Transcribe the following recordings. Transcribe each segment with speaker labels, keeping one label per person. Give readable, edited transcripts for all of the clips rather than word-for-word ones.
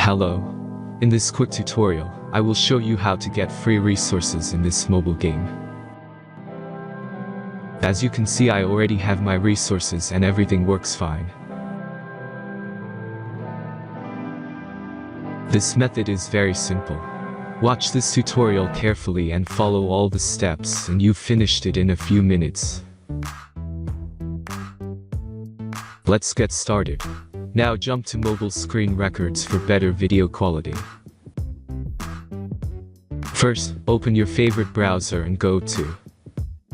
Speaker 1: Hello. In this quick tutorial, I will show you how to get free resources in this mobile game. As you can see, I already have my resources and everything works fine. This method is very simple. Watch this tutorial carefully and follow all the steps and you've finished it in a few minutes. Let's get started. Now jump to mobile screen records for better video quality. First, open your favorite browser and go to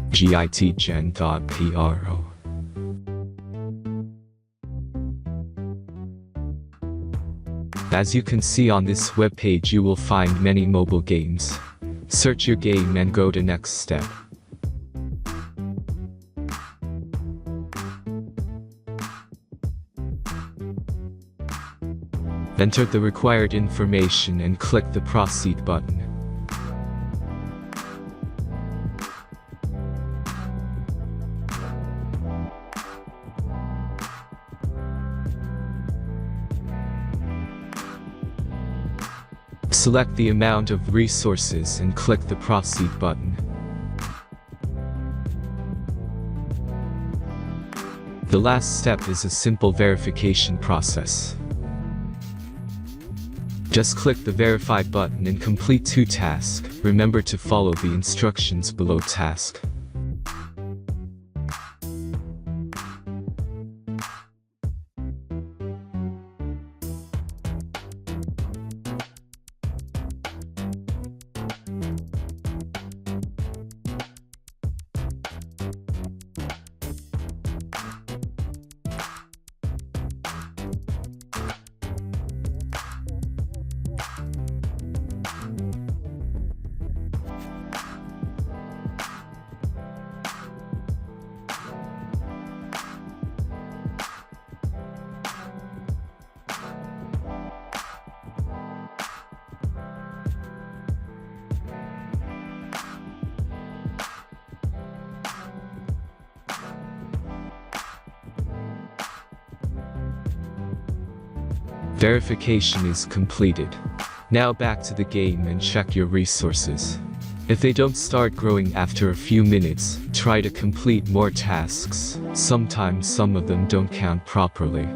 Speaker 1: gitgen.pro. As you can see on this web page, you will find many mobile games. Search your game and go to next step. Enter the required information and click the Proceed button. Select the amount of resources and click the Proceed button. The last step is a simple verification process. Just click the Verify button and complete 2 tasks. Remember to follow the instructions below task. Verification is completed. Now back to the game and check your resources. If they don't start growing after a few minutes, try to complete more tasks. Sometimes some of them don't count properly.